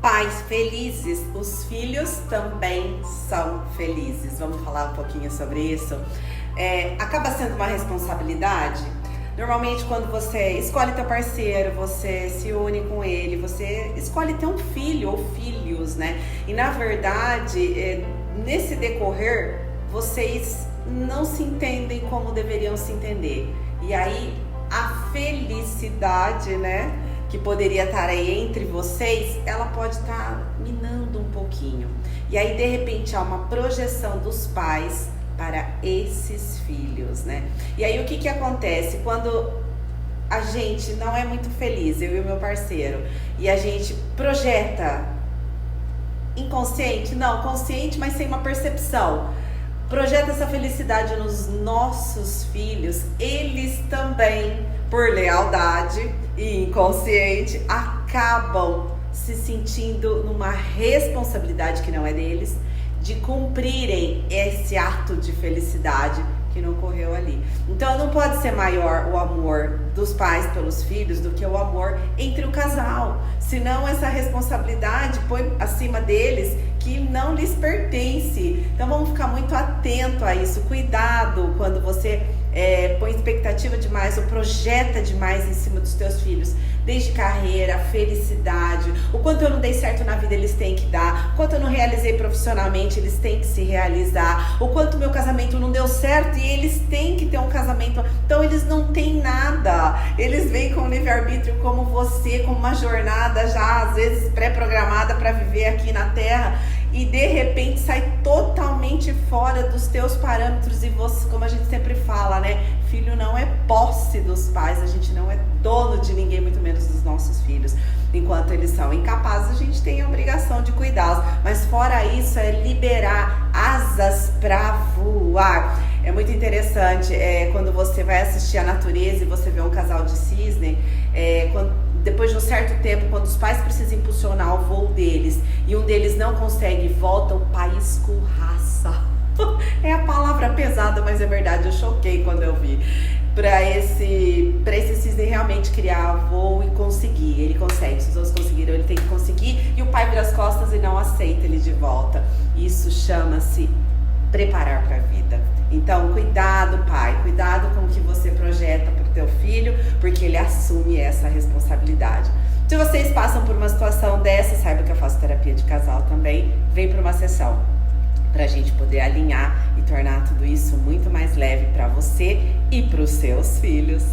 Pais felizes, os filhos também são felizes. Vamos falar um pouquinho sobre isso? Acaba sendo uma responsabilidade. Normalmente quando você escolhe teu parceiro, você se une com ele, você escolhe ter um filho ou filhos, né? E na verdade, nesse decorrer, vocês não se entendem como deveriam se entender. E aí a felicidade, né, que poderia estar aí entre vocês, ela pode estar minando um pouquinho. E aí de repente há uma projeção dos pais para esses filhos, né? E aí o que acontece? Quando a gente não é muito feliz, eu e o meu parceiro, e a gente projeta inconsciente, não, consciente, mas sem uma percepção, projeta essa felicidade nos nossos filhos, eles também, por lealdade e inconsciente, acabam se sentindo numa responsabilidade que não é deles, de cumprirem esse ato de felicidade que não ocorreu ali. Então não pode ser maior o amor dos pais pelos filhos do que o amor entre o casal. Senão essa responsabilidade põe acima deles que não lhes pertence. Então vamos ficar muito atento a isso. Cuidado quando você põe expectativa demais ou projeta demais em cima dos teus filhos. Desde carreira, felicidade, o quanto eu não dei certo na vida eles têm que dar, o quanto eu não realizei profissionalmente eles têm que se realizar, o quanto meu casamento não deu certo e eles têm que ter um casamento. Então eles não têm nada, eles vêm com o livre-arbítrio como você, com uma jornada já às vezes pré-programada para viver aqui na Terra, e de repente sai totalmente fora dos teus parâmetros. E você, como a gente sempre fala, né? Filho não é posse dos pais, a gente não é dono de ninguém, muito menos dos nossos filhos. Enquanto eles são incapazes, a gente tem a obrigação de cuidá-los. Mas fora isso, é liberar asas para voar. É muito interessante quando você vai assistir a natureza e você vê um casal de cisne, depois de um certo tempo, quando os pais precisam impulsionar o voo deles e um deles não consegue e volta, o pai escorraça. É a palavra pesada, mas é verdade, eu choquei quando eu vi. Para esse cisne realmente criar voo e conseguir, ele consegue. Se os outros conseguiram, ele tem que conseguir, e o pai vira as costas e não aceita ele de volta. Isso chama-se preparar para a vida. Então, cuidado, pai, cuidado com o que você projeta para o teu filho, porque ele assume essa responsabilidade. Se vocês passam por uma situação dessa, saiba que eu faço terapia de casal também, vem para uma sessão, para a gente poder alinhar e tornar tudo isso muito mais leve para você e para os seus filhos.